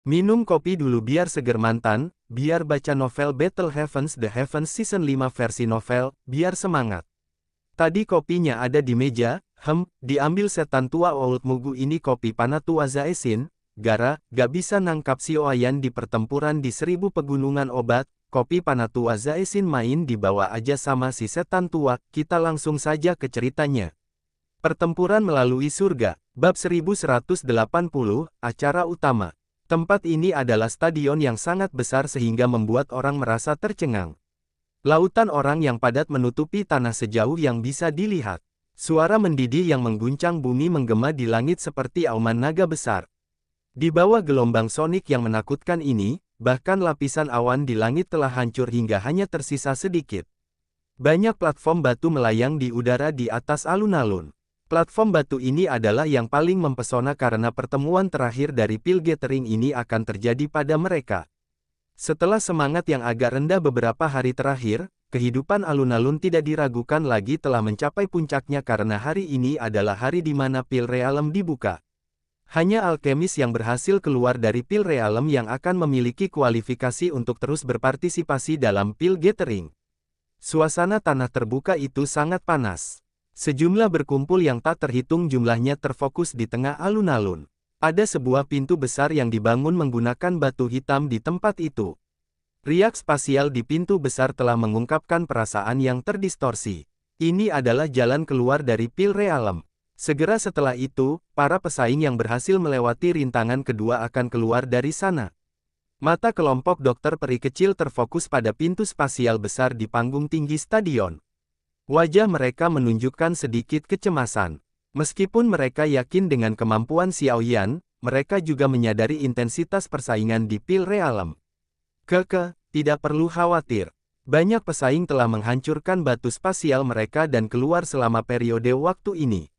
Minum kopi dulu biar seger mantan, biar baca novel Battle Heavens The Heavens Season 5 versi novel, biar semangat. Tadi kopinya ada di meja, diambil setan tua Old Mugu ini kopi Panatua Zaesin, gara, gak bisa nangkap si Oayan di pertempuran di 1000 pegunungan obat, kopi Panatua Zaesin main dibawa aja sama si setan tua, kita langsung saja ke ceritanya. Pertempuran melalui surga, bab 1180, acara utama. Tempat ini adalah stadion yang sangat besar sehingga membuat orang merasa tercengang. Lautan orang yang padat menutupi tanah sejauh yang bisa dilihat. Suara mendidih yang mengguncang bumi menggema di langit seperti auman naga besar. Di bawah gelombang sonik yang menakutkan ini, bahkan lapisan awan di langit telah hancur hingga hanya tersisa sedikit. Banyak platform batu melayang di udara di atas alun-alun. Platform batu ini adalah yang paling mempesona karena pertemuan terakhir dari Pil Gathering ini akan terjadi pada mereka. Setelah semangat yang agak rendah beberapa hari terakhir, kehidupan alun-alun tidak diragukan lagi telah mencapai puncaknya karena hari ini adalah hari di mana Pil Realm dibuka. Hanya alkemis yang berhasil keluar dari Pil Realm yang akan memiliki kualifikasi untuk terus berpartisipasi dalam Pil Gathering. Suasana tanah terbuka itu sangat panas. Sejumlah berkumpul yang tak terhitung jumlahnya terfokus di tengah alun-alun. Ada sebuah pintu besar yang dibangun menggunakan batu hitam di tempat itu. Riak spasial di pintu besar telah mengungkapkan perasaan yang terdistorsi. Ini adalah jalan keluar dari Pil Realm. Segera setelah itu, para pesaing yang berhasil melewati rintangan kedua akan keluar dari sana. Mata kelompok dokter peri kecil terfokus pada pintu spasial besar di panggung tinggi stadion. Wajah mereka menunjukkan sedikit kecemasan. Meskipun mereka yakin dengan kemampuan Xiao Yan, mereka juga menyadari intensitas persaingan di Pil Realm. Tidak perlu khawatir. Banyak pesaing telah menghancurkan batu spasial mereka dan keluar selama periode waktu ini.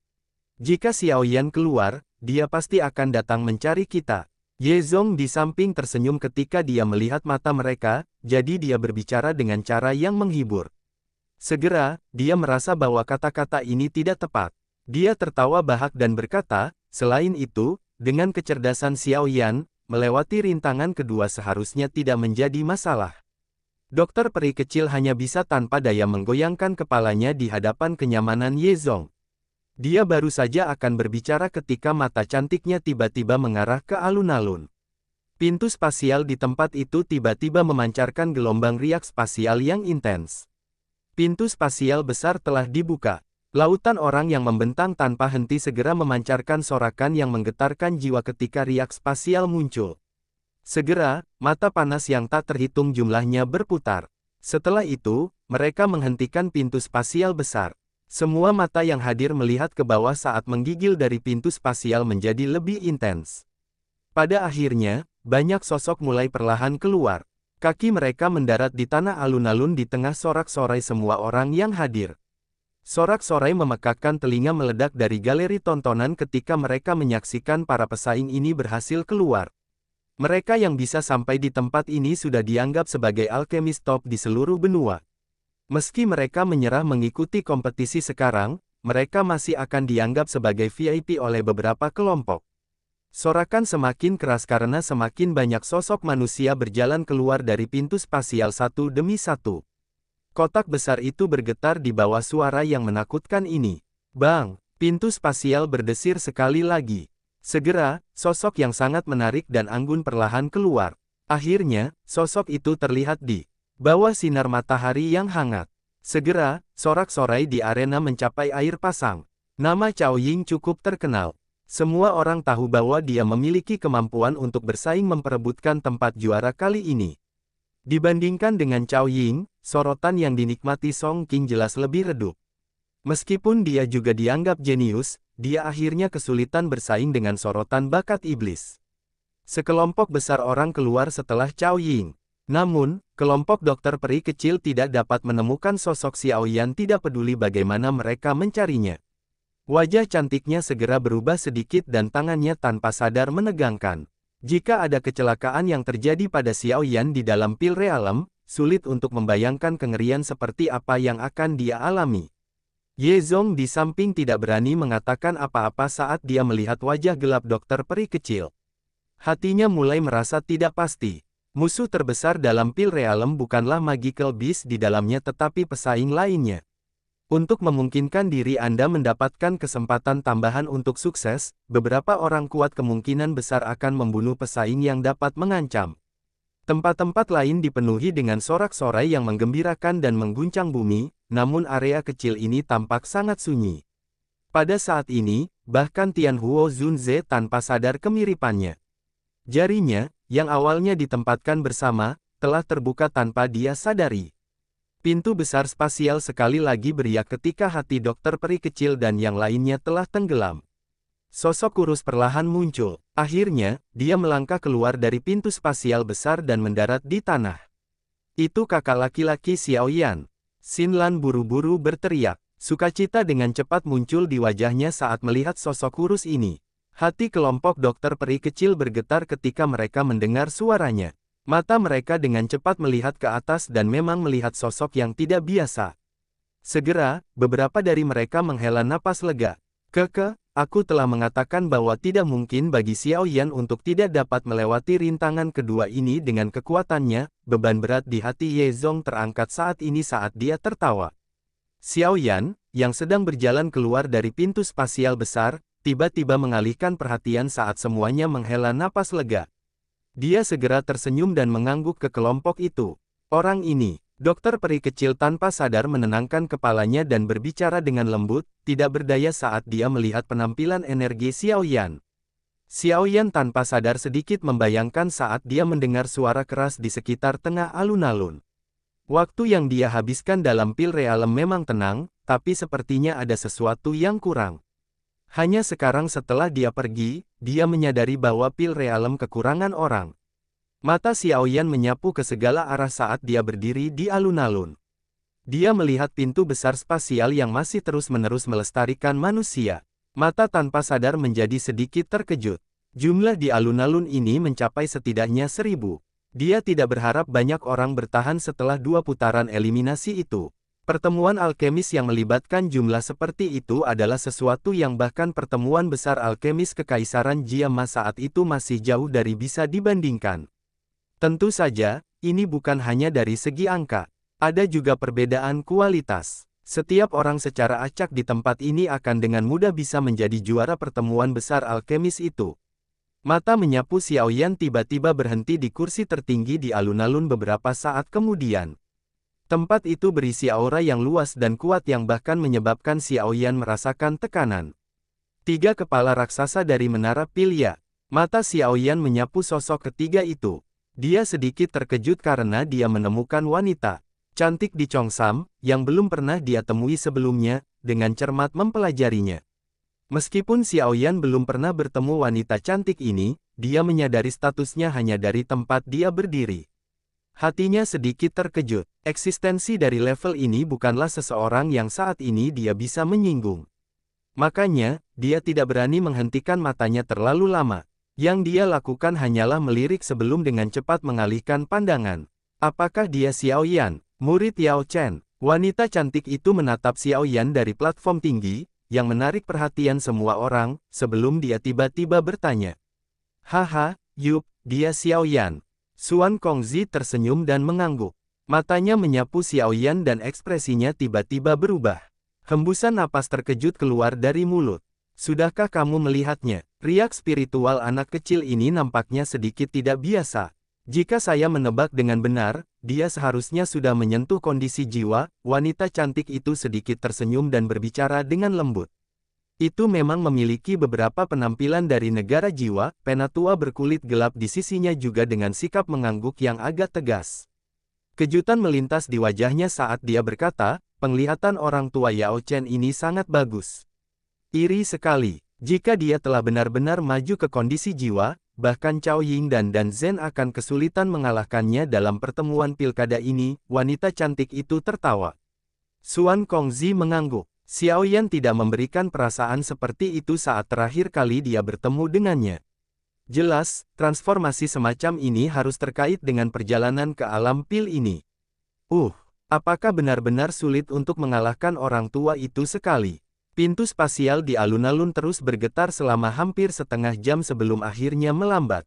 Jika Xiao Yan keluar, dia pasti akan datang mencari kita. Ye Zong di samping tersenyum ketika dia melihat mata mereka, jadi dia berbicara dengan cara yang menghibur. Segera, dia merasa bahwa kata-kata ini tidak tepat. Dia tertawa bahak dan berkata, selain itu, dengan kecerdasan Xiao Yan, melewati rintangan kedua seharusnya tidak menjadi masalah. Dokter peri kecil hanya bisa tanpa daya menggoyangkan kepalanya di hadapan kenyamanan Ye Zong. Dia baru saja akan berbicara ketika mata cantiknya tiba-tiba mengarah ke alun-alun. Pintu spasial di tempat itu tiba-tiba memancarkan gelombang riak spasial yang intens. Pintu spasial besar telah dibuka. Lautan orang yang membentang tanpa henti segera memancarkan sorakan yang menggetarkan jiwa ketika riak spasial muncul. Segera, mata panas yang tak terhitung jumlahnya berputar. Setelah itu, mereka menghentikan pintu spasial besar. Semua mata yang hadir melihat ke bawah saat menggigil dari pintu spasial menjadi lebih intens. Pada akhirnya, banyak sosok mulai perlahan keluar. Kaki mereka mendarat di tanah alun-alun di tengah sorak-sorai semua orang yang hadir. Sorak-sorai memekakkan telinga meledak dari galeri tontonan ketika mereka menyaksikan para pesaing ini berhasil keluar. Mereka yang bisa sampai di tempat ini sudah dianggap sebagai alkemis top di seluruh benua. Meski mereka menyerah mengikuti kompetisi sekarang, mereka masih akan dianggap sebagai VIP oleh beberapa kelompok. Sorakan semakin keras karena semakin banyak sosok manusia berjalan keluar dari pintu spasial satu demi satu. Kotak besar itu bergetar di bawah suara yang menakutkan ini. Bang! Pintu spasial berdesir sekali lagi. Segera, sosok yang sangat menarik dan anggun perlahan keluar. Akhirnya, sosok itu terlihat di bawah sinar matahari yang hangat. Segera, sorak-sorai di arena mencapai air pasang. Nama Cao Ying cukup terkenal. Semua orang tahu bahwa dia memiliki kemampuan untuk bersaing memperebutkan tempat juara kali ini. Dibandingkan dengan Cao Ying, sorotan yang dinikmati Song Qing jelas lebih redup. Meskipun dia juga dianggap jenius, dia akhirnya kesulitan bersaing dengan sorotan bakat iblis. Sekelompok besar orang keluar setelah Cao Ying. Namun, kelompok dokter peri kecil tidak dapat menemukan sosok Xiao Yan tidak peduli bagaimana mereka mencarinya. Wajah cantiknya segera berubah sedikit dan tangannya tanpa sadar menegangkan. Jika ada kecelakaan yang terjadi pada Xiao Yan di dalam Pil Realm, sulit untuk membayangkan kengerian seperti apa yang akan dia alami. Ye Zong di samping tidak berani mengatakan apa-apa saat dia melihat wajah gelap dokter peri kecil. Hatinya mulai merasa tidak pasti. Musuh terbesar dalam Pil Realm bukanlah Magical Beast di dalamnya tetapi pesaing lainnya. Untuk memungkinkan diri Anda mendapatkan kesempatan tambahan untuk sukses, beberapa orang kuat kemungkinan besar akan membunuh pesaing yang dapat mengancam. Tempat-tempat lain dipenuhi dengan sorak-sorai yang menggembirakan dan mengguncang bumi, namun area kecil ini tampak sangat sunyi. Pada saat ini, bahkan Tianhuo Zunze tanpa sadar kemiripannya. Jarinya, yang awalnya ditempatkan bersama, telah terbuka tanpa dia sadari. Pintu besar spasial sekali lagi beriak ketika hati dokter peri kecil dan yang lainnya telah tenggelam. Sosok kurus perlahan muncul. Akhirnya, dia melangkah keluar dari pintu spasial besar dan mendarat di tanah. Itu kakak laki-laki Xiao Yan. Xin Lan buru-buru berteriak. Sukacita dengan cepat muncul di wajahnya saat melihat sosok kurus ini. Hati kelompok dokter peri kecil bergetar ketika mereka mendengar suaranya. Mata mereka dengan cepat melihat ke atas dan memang melihat sosok yang tidak biasa. Segera, beberapa dari mereka menghela napas lega. Aku telah mengatakan bahwa tidak mungkin bagi Xiao Yan untuk tidak dapat melewati rintangan kedua ini dengan kekuatannya. Beban berat di hati Ye Zong terangkat saat ini saat dia tertawa. Xiao Yan, yang sedang berjalan keluar dari pintu spasial besar, tiba-tiba mengalihkan perhatian saat semuanya menghela napas lega. Dia segera tersenyum dan mengangguk ke kelompok itu. Orang ini, dokter peri kecil tanpa sadar menenangkan kepalanya dan berbicara dengan lembut, tidak berdaya saat dia melihat penampilan energi Xiao Yan. Xiao Yan tanpa sadar sedikit membayangkan saat dia mendengar suara keras di sekitar tengah alun-alun. Waktu yang dia habiskan dalam Pil Realm memang tenang, tapi sepertinya ada sesuatu yang kurang. Hanya sekarang setelah dia pergi, dia menyadari bahwa Pil Realm kekurangan orang. Mata Xiao Yan menyapu ke segala arah saat dia berdiri di alun-alun. Dia melihat pintu besar spasial yang masih terus-menerus melestarikan manusia. Mata tanpa sadar menjadi sedikit terkejut. Jumlah di alun-alun ini mencapai setidaknya 1000. Dia tidak berharap banyak orang bertahan setelah 2 putaran eliminasi itu. Pertemuan alkemis yang melibatkan jumlah seperti itu adalah sesuatu yang bahkan pertemuan besar alkemis Kekaisaran Jiama saat itu masih jauh dari bisa dibandingkan. Tentu saja, ini bukan hanya dari segi angka. Ada juga perbedaan kualitas. Setiap orang secara acak di tempat ini akan dengan mudah bisa menjadi juara pertemuan besar alkemis itu. Mata menyapu Xiao Yan tiba-tiba berhenti di kursi tertinggi di alun-alun beberapa saat kemudian. Tempat itu berisi aura yang luas dan kuat yang bahkan menyebabkan Xiao Yan merasakan tekanan. 3 kepala raksasa dari Menara Pilya. Mata Xiao Yan menyapu sosok ketiga itu. Dia sedikit terkejut karena dia menemukan wanita cantik di Cheongsam, yang belum pernah dia temui sebelumnya, dengan cermat mempelajarinya. Meskipun Xiao Yan belum pernah bertemu wanita cantik ini, dia menyadari statusnya hanya dari tempat dia berdiri. Hatinya sedikit terkejut. Eksistensi dari level ini bukanlah seseorang yang saat ini dia bisa menyinggung. Makanya, dia tidak berani menghentikan matanya terlalu lama. Yang dia lakukan hanyalah melirik sebelum dengan cepat mengalihkan pandangan. Apakah dia Xiao Yan, murid Yao Chen? Wanita cantik itu menatap Xiao Yan dari platform tinggi, yang menarik perhatian semua orang, sebelum dia tiba-tiba bertanya. Haha, yup, dia Xiao Yan. Xuan Kongzi tersenyum dan mengangguk. Matanya menyapu Xiao Yan dan ekspresinya tiba-tiba berubah. Hembusan napas terkejut keluar dari mulut. Sudahkah kamu melihatnya? Riak spiritual anak kecil ini nampaknya sedikit tidak biasa. Jika saya menebak dengan benar, dia seharusnya sudah menyentuh kondisi jiwa. Wanita cantik itu sedikit tersenyum dan berbicara dengan lembut. Itu memang memiliki beberapa penampilan dari negara jiwa. Penatua berkulit gelap di sisinya juga dengan sikap mengangguk yang agak tegas. Kejutan melintas di wajahnya saat dia berkata, penglihatan orang tua Yao Chen ini sangat bagus. Iri sekali. Jika dia telah benar-benar maju ke kondisi jiwa, bahkan Cao Ying dan Dan Zhen akan kesulitan mengalahkannya dalam pertemuan pilkada ini. Wanita cantik itu tertawa. Xuan Kongzi mengangguk. Xiao Yan tidak memberikan perasaan seperti itu saat terakhir kali dia bertemu dengannya. Jelas, transformasi semacam ini harus terkait dengan perjalanan ke alam pil ini. Apakah benar-benar sulit untuk mengalahkan orang tua itu sekali? Pintu spasial di alun-alun terus bergetar selama hampir setengah jam sebelum akhirnya melambat.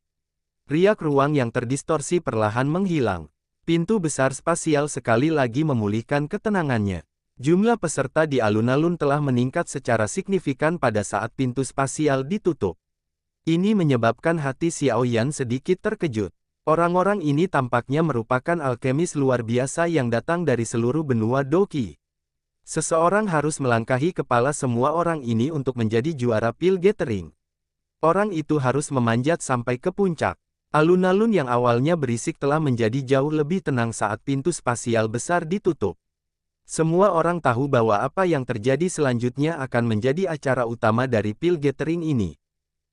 Riak ruang yang terdistorsi perlahan menghilang. Pintu besar spasial sekali lagi memulihkan ketenangannya. Jumlah peserta di alun-alun telah meningkat secara signifikan pada saat pintu spasial ditutup. Ini menyebabkan hati Xiaoyan sedikit terkejut. Orang-orang ini tampaknya merupakan alkemis luar biasa yang datang dari seluruh benua Doqi. Seseorang harus melangkahi kepala semua orang ini untuk menjadi juara pil gathering. Orang itu harus memanjat sampai ke puncak. Alun-alun yang awalnya berisik telah menjadi jauh lebih tenang saat pintu spasial besar ditutup. Semua orang tahu bahwa apa yang terjadi selanjutnya akan menjadi acara utama dari pil gathering ini.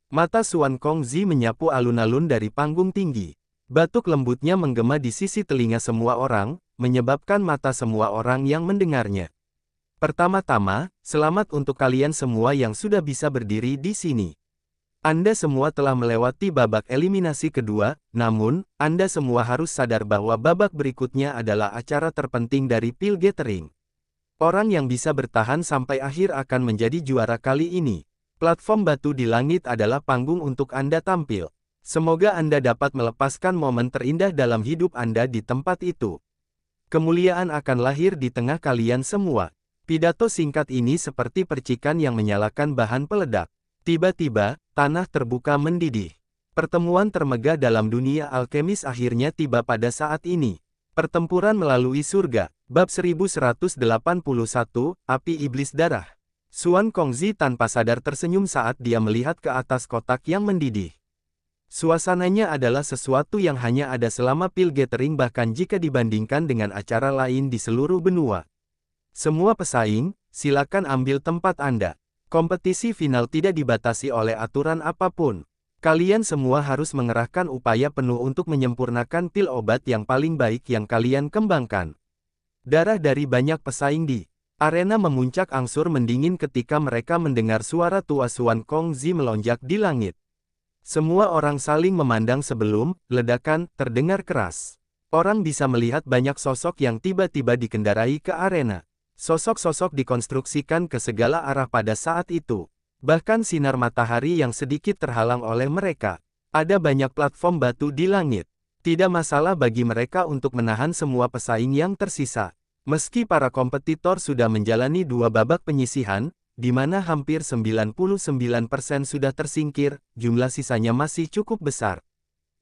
Mata Xuan Kongzi menyapu alun-alun dari panggung tinggi. Batuk lembutnya menggema di sisi telinga semua orang, menyebabkan mata semua orang yang mendengarnya. Pertama-tama, selamat untuk kalian semua yang sudah bisa berdiri di sini. Anda semua telah melewati babak eliminasi kedua, namun, Anda semua harus sadar bahwa babak berikutnya adalah acara terpenting dari pil gathering. Orang yang bisa bertahan sampai akhir akan menjadi juara kali ini. Platform batu di langit adalah panggung untuk Anda tampil. Semoga Anda dapat melepaskan momen terindah dalam hidup Anda di tempat itu. Kemuliaan akan lahir di tengah kalian semua. Pidato singkat ini seperti percikan yang menyalakan bahan peledak. Tiba-tiba, tanah terbuka mendidih. Pertemuan termegah dalam dunia alkemis akhirnya tiba pada saat ini. Pertempuran melalui surga, bab 1181, Api Iblis Darah. Xuan Kongzi tanpa sadar tersenyum saat dia melihat ke atas kotak yang mendidih. Suasananya adalah sesuatu yang hanya ada selama pil gathering bahkan jika dibandingkan dengan acara lain di seluruh benua. Semua pesaing, silakan ambil tempat Anda. Kompetisi final tidak dibatasi oleh aturan apapun. Kalian semua harus mengerahkan upaya penuh untuk menyempurnakan pil obat yang paling baik yang kalian kembangkan. Darah dari banyak pesaing di arena memuncak angsur mendingin ketika mereka mendengar suara tua Xuan Kongzi melonjak di langit. Semua orang saling memandang sebelum ledakan terdengar keras. Orang bisa melihat banyak sosok yang tiba-tiba dikendarai ke arena. Sosok-sosok dikonstruksikan ke segala arah pada saat itu. Bahkan sinar matahari yang sedikit terhalang oleh mereka. Ada banyak platform batu di langit. Tidak masalah bagi mereka untuk menahan semua pesaing yang tersisa. Meski para kompetitor sudah menjalani dua babak penyisihan, di mana hampir 99% sudah tersingkir, jumlah sisanya masih cukup besar.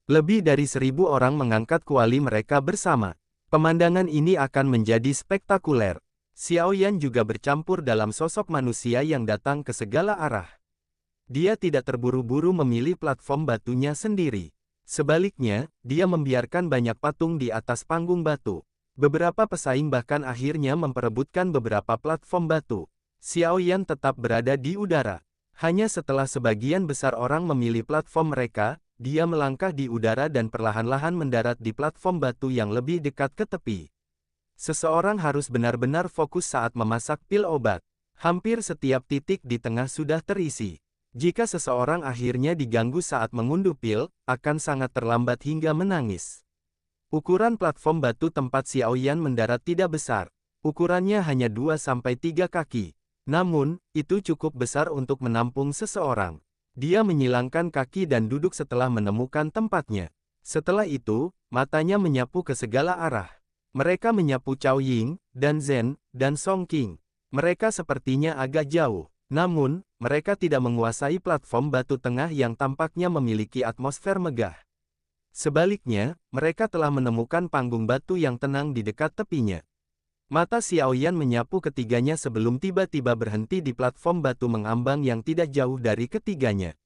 Lebih dari 1000 orang mengangkat kuali mereka bersama. Pemandangan ini akan menjadi spektakuler. Xiaoyan juga bercampur dalam sosok manusia yang datang ke segala arah. Dia tidak terburu-buru memilih platform batunya sendiri. Sebaliknya, dia membiarkan banyak patung di atas panggung batu. Beberapa pesaing bahkan akhirnya memperebutkan beberapa platform batu. Xiaoyan tetap berada di udara. Hanya setelah sebagian besar orang memilih platform mereka, dia melangkah di udara dan perlahan-lahan mendarat di platform batu yang lebih dekat ke tepi. Seseorang harus benar-benar fokus saat memasak pil obat. Hampir setiap titik di tengah sudah terisi. Jika seseorang akhirnya diganggu saat mengunduh pil, akan sangat terlambat hingga menangis. Ukuran platform batu tempat Xiaoyan mendarat tidak besar. Ukurannya hanya 2-3 kaki. Namun, itu cukup besar untuk menampung seseorang. Dia menyilangkan kaki dan duduk setelah menemukan tempatnya. Setelah itu, matanya menyapu ke segala arah. Mereka menyapu Cao Ying, dan Zhen, dan Song Qing. Mereka sepertinya agak jauh. Namun, mereka tidak menguasai platform batu tengah yang tampaknya memiliki atmosfer megah. Sebaliknya, mereka telah menemukan panggung batu yang tenang di dekat tepinya. Mata Xiaoyan menyapu ketiganya sebelum tiba-tiba berhenti di platform batu mengambang yang tidak jauh dari ketiganya.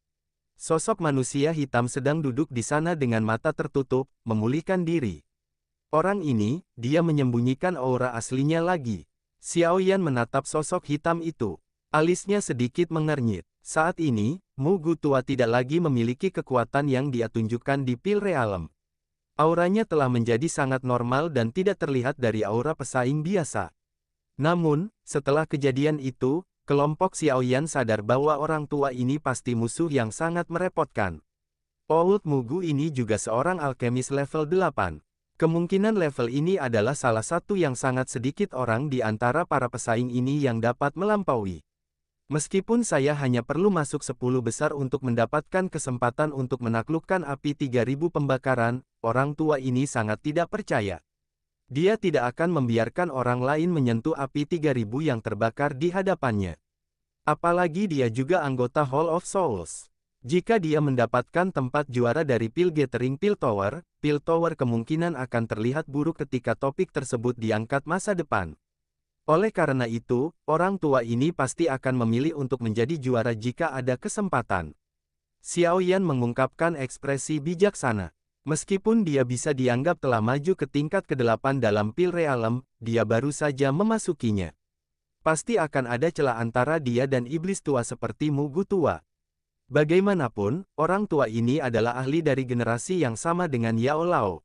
Sosok manusia hitam sedang duduk di sana dengan mata tertutup, memulihkan diri. Orang ini, dia menyembunyikan aura aslinya lagi. Xiaoyan menatap sosok hitam itu. Alisnya sedikit mengernyit. Saat ini, Mu Gu tua tidak lagi memiliki kekuatan yang dia tunjukkan di pil realem. Auranya telah menjadi sangat normal dan tidak terlihat dari aura pesaing biasa. Namun, setelah kejadian itu, kelompok Xiaoyan sadar bahwa orang tua ini pasti musuh yang sangat merepotkan. Old Mu Gu ini juga seorang alkemis level 8. Kemungkinan level ini adalah salah satu yang sangat sedikit orang di antara para pesaing ini yang dapat melampaui. Meskipun saya hanya perlu masuk 10 besar untuk mendapatkan kesempatan untuk menaklukkan api 3000 pembakaran, orang tua ini sangat tidak percaya. Dia tidak akan membiarkan orang lain menyentuh api 3000 yang terbakar di hadapannya. Apalagi dia juga anggota Hall of Souls. Jika dia mendapatkan tempat juara dari pil gathering Pil Tower kemungkinan akan terlihat buruk ketika topik tersebut diangkat masa depan. Oleh karena itu, orang tua ini pasti akan memilih untuk menjadi juara jika ada kesempatan. Xiao Yan mengungkapkan ekspresi bijaksana. Meskipun dia bisa dianggap telah maju ke tingkat ke-8 dalam Pil Realm, dia baru saja memasukinya. Pasti akan ada celah antara dia dan iblis tua seperti Mugu Tua. Bagaimanapun, orang tua ini adalah ahli dari generasi yang sama dengan Yao Lao.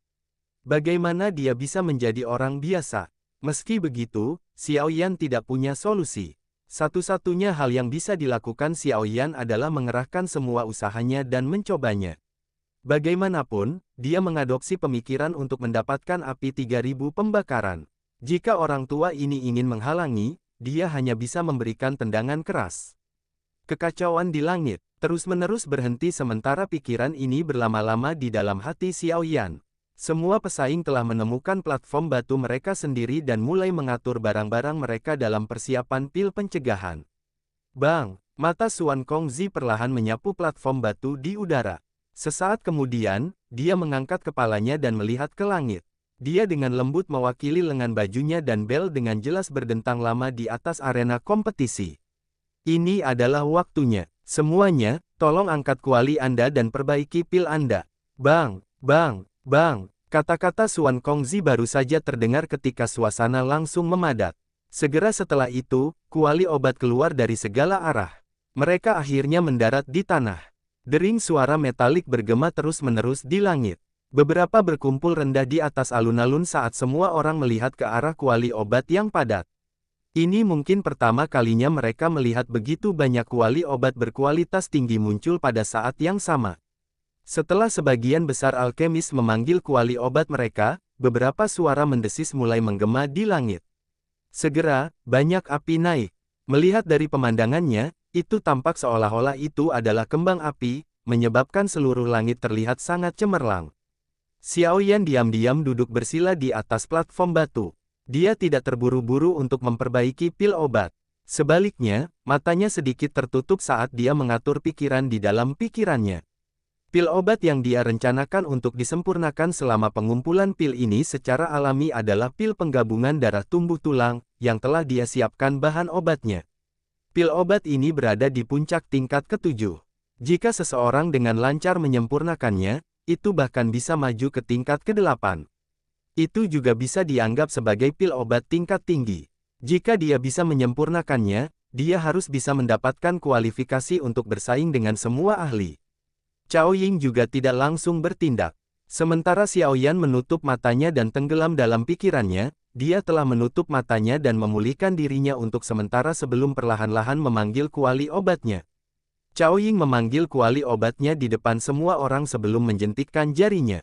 Bagaimana dia bisa menjadi orang biasa? Meski begitu, Xiao Yan tidak punya solusi. Satu-satunya hal yang bisa dilakukan Xiao Yan adalah mengerahkan semua usahanya dan mencobanya. Bagaimanapun, dia mengadopsi pemikiran untuk mendapatkan api 3000 pembakaran. Jika orang tua ini ingin menghalangi, dia hanya bisa memberikan tendangan keras. Kekacauan di langit, terus-menerus berhenti sementara pikiran ini berlama-lama di dalam hati Xiao Yan. Semua pesaing telah menemukan platform batu mereka sendiri dan mulai mengatur barang-barang mereka dalam persiapan pil pencegahan. Bang! Mata Xuan Kongzi perlahan menyapu platform batu di udara. Sesaat kemudian, dia mengangkat kepalanya dan melihat ke langit. Dia dengan lembut mewakili lengan bajunya dan bel dengan jelas berdentang lama di atas arena kompetisi. Ini adalah waktunya. Semuanya, tolong angkat kuali Anda dan perbaiki pil Anda. Bang! Bang! Bang! Kata-kata Xuan Kongzi baru saja terdengar ketika suasana langsung memadat. Segera setelah itu, kuali obat keluar dari segala arah. Mereka akhirnya mendarat di tanah. Dering suara metalik bergema terus-menerus di langit. Beberapa berkumpul rendah di atas alun-alun saat semua orang melihat ke arah kuali obat yang padat. Ini mungkin pertama kalinya mereka melihat begitu banyak kuali obat berkualitas tinggi muncul pada saat yang sama. Setelah sebagian besar alkemis memanggil kuali obat mereka, beberapa suara mendesis mulai menggema di langit. Segera, banyak api naik. Melihat dari pemandangannya, itu tampak seolah-olah itu adalah kembang api, menyebabkan seluruh langit terlihat sangat cemerlang. Xiao Yan diam-diam duduk bersila di atas platform batu. Dia tidak terburu-buru untuk memperbaiki pil obat. Sebaliknya, matanya sedikit tertutup saat dia mengatur pikiran di dalam pikirannya. Pil obat yang dia rencanakan untuk disempurnakan selama pengumpulan pil ini secara alami adalah pil penggabungan darah tumbuh tulang, yang telah dia siapkan bahan obatnya. Pil obat ini berada di puncak tingkat ke-7. Jika seseorang dengan lancar menyempurnakannya, itu bahkan bisa maju ke tingkat ke-8. Itu juga bisa dianggap sebagai pil obat tingkat tinggi. Jika dia bisa menyempurnakannya, dia harus bisa mendapatkan kualifikasi untuk bersaing dengan semua ahli. Cao Ying juga tidak langsung bertindak. Sementara Xiao Yan menutup matanya dan tenggelam dalam pikirannya, dia telah menutup matanya dan memulihkan dirinya untuk sementara sebelum perlahan-lahan memanggil kuali obatnya. Cao Ying memanggil kuali obatnya di depan semua orang sebelum menjentikkan jarinya.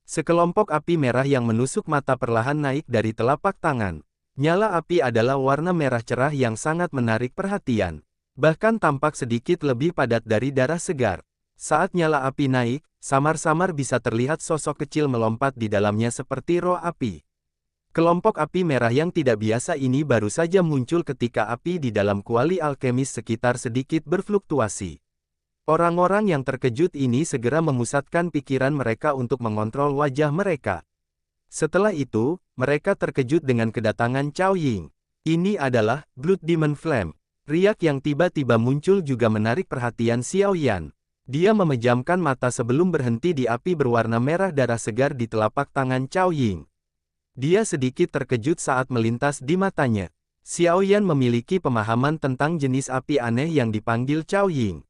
Sekelompok api merah yang menusuk mata perlahan naik dari telapak tangan. Nyala api adalah warna merah cerah yang sangat menarik perhatian. Bahkan tampak sedikit lebih padat dari darah segar. Saat nyala api naik, samar-samar bisa terlihat sosok kecil melompat di dalamnya seperti roh api. Kelompok api merah yang tidak biasa ini baru saja muncul ketika api di dalam kuali alkemis sekitar sedikit berfluktuasi. Orang-orang yang terkejut ini segera memusatkan pikiran mereka untuk mengontrol wajah mereka. Setelah itu, mereka terkejut dengan kedatangan Cao Ying. Ini adalah Blood Demon Flame. Riak yang tiba-tiba muncul juga menarik perhatian Xiao Yan. Dia memejamkan mata sebelum berhenti di api berwarna merah darah segar di telapak tangan Cao Ying. Dia sedikit terkejut saat melintas di matanya. Xiao Yan memiliki pemahaman tentang jenis api aneh yang dipanggil Cao Ying.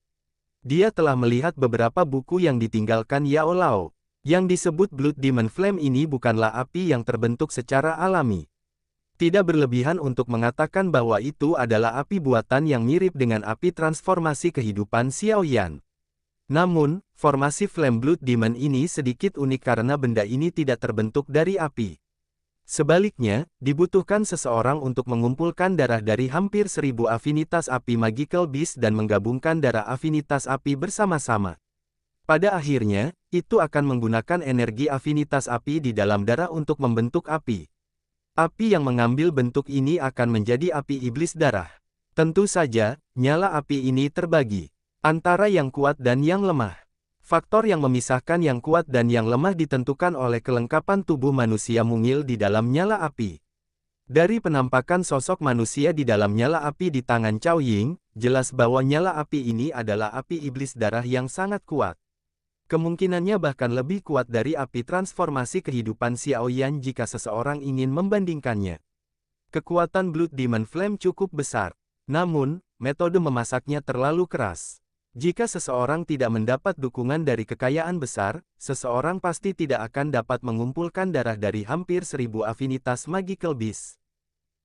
Dia telah melihat beberapa buku yang ditinggalkan Yao Lao. Yang disebut Blood Demon Flame ini bukanlah api yang terbentuk secara alami. Tidak berlebihan untuk mengatakan bahwa itu adalah api buatan yang mirip dengan api transformasi kehidupan Xiao Yan. Namun, formasi Flame Blood Demon ini sedikit unik karena benda ini tidak terbentuk dari api. Sebaliknya, dibutuhkan seseorang untuk mengumpulkan darah dari hampir 1000 afinitas api Magical Beast dan menggabungkan darah afinitas api bersama-sama. Pada akhirnya, itu akan menggunakan energi afinitas api di dalam darah untuk membentuk api. Api yang mengambil bentuk ini akan menjadi api iblis darah. Tentu saja, nyala api ini terbagi antara yang kuat dan yang lemah. Faktor yang memisahkan yang kuat dan yang lemah ditentukan oleh kelengkapan tubuh manusia mungil di dalam nyala api. Dari penampakan sosok manusia di dalam nyala api di tangan Cao Ying, jelas bahwa nyala api ini adalah api iblis darah yang sangat kuat. Kemungkinannya bahkan lebih kuat dari api transformasi kehidupan Xiao Yan jika seseorang ingin membandingkannya. Kekuatan Blood Demon Flame cukup besar, namun, metode memasaknya terlalu keras. Jika seseorang tidak mendapat dukungan dari kekayaan besar, seseorang pasti tidak akan dapat mengumpulkan darah dari hampir 1000 afinitas Magical Beast.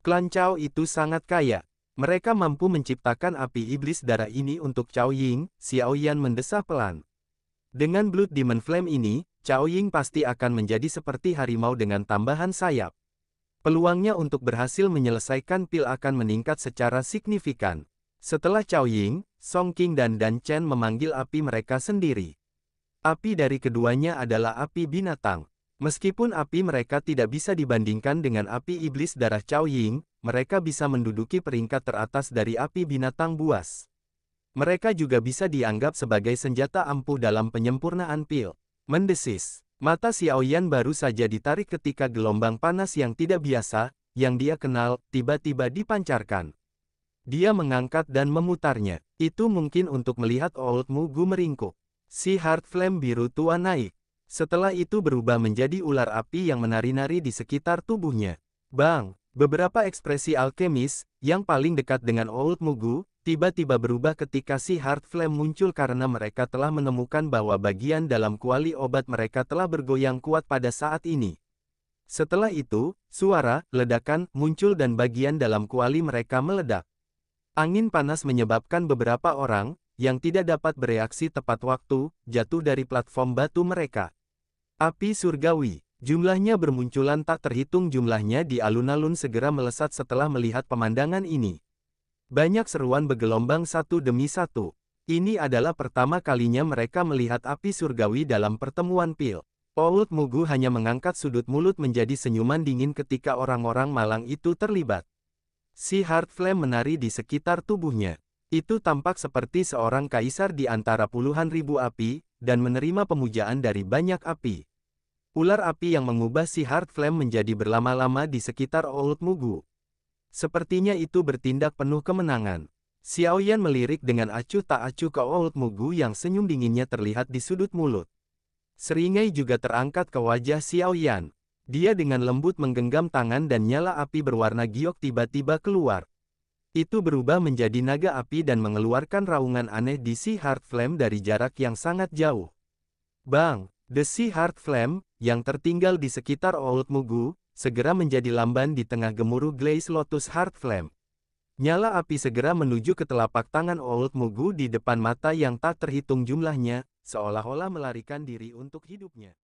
Klan Cao itu sangat kaya. Mereka mampu menciptakan api iblis darah ini untuk Cao Ying. Xiao Yan mendesah pelan. Dengan Blood Demon Flame ini, Cao Ying pasti akan menjadi seperti harimau dengan tambahan sayap. Peluangnya untuk berhasil menyelesaikan pil akan meningkat secara signifikan. Setelah Cao Ying, Song Qing dan Dan Chen memanggil api mereka sendiri. Api dari keduanya adalah api binatang. Meskipun api mereka tidak bisa dibandingkan dengan api iblis darah Cao Ying, mereka bisa menduduki peringkat teratas dari api binatang buas. Mereka juga bisa dianggap sebagai senjata ampuh dalam penyempurnaan pil. Mendesis. Mata Xiao Yan baru saja ditarik ketika gelombang panas yang tidak biasa, yang dia kenal, tiba-tiba dipancarkan. Dia mengangkat dan memutarnya. Itu mungkin untuk melihat Old Mugu meringkuk. Si Heart Flame biru tua naik. Setelah itu berubah menjadi ular api yang menari-nari di sekitar tubuhnya. Bang! Beberapa ekspresi alkemis, yang paling dekat dengan Old Mugu, tiba-tiba berubah ketika si Heart Flame muncul karena mereka telah menemukan bahwa bagian dalam kuali obat mereka telah bergoyang kuat pada saat ini. Setelah itu, suara, ledakan, muncul dan bagian dalam kuali mereka meledak. Angin panas menyebabkan beberapa orang, yang tidak dapat bereaksi tepat waktu, jatuh dari platform batu mereka. Api surgawi, jumlahnya bermunculan tak terhitung jumlahnya di alun-alun segera melesat setelah melihat pemandangan ini. Banyak seruan bergelombang satu demi satu. Ini adalah pertama kalinya mereka melihat api surgawi dalam pertemuan pil. Old Mugu hanya mengangkat sudut mulut menjadi senyuman dingin ketika orang-orang malang itu terlibat. Si Heart Flame menari di sekitar tubuhnya. Itu tampak seperti seorang kaisar di antara puluhan ribu api, dan menerima pemujaan dari banyak api. Ular api yang mengubah si Heart Flame menjadi berlama-lama di sekitar Old Mugu. Sepertinya itu bertindak penuh kemenangan. Xiao Yan melirik dengan acuh tak acuh ke Old Mugu yang senyum dinginnya terlihat di sudut mulut. Seringai juga terangkat ke wajah Xiao Yan. Dia dengan lembut menggenggam tangan dan nyala api berwarna giok tiba-tiba keluar. Itu berubah menjadi naga api dan mengeluarkan raungan aneh di si Heart Flame dari jarak yang sangat jauh. Bang! The Sea Heart Flame, yang tertinggal di sekitar Old Mugu, segera menjadi lamban di tengah gemuruh Glaze Lotus Heart Flame. Nyala api segera menuju ke telapak tangan Old Mugu di depan mata yang tak terhitung jumlahnya, seolah-olah melarikan diri untuk hidupnya.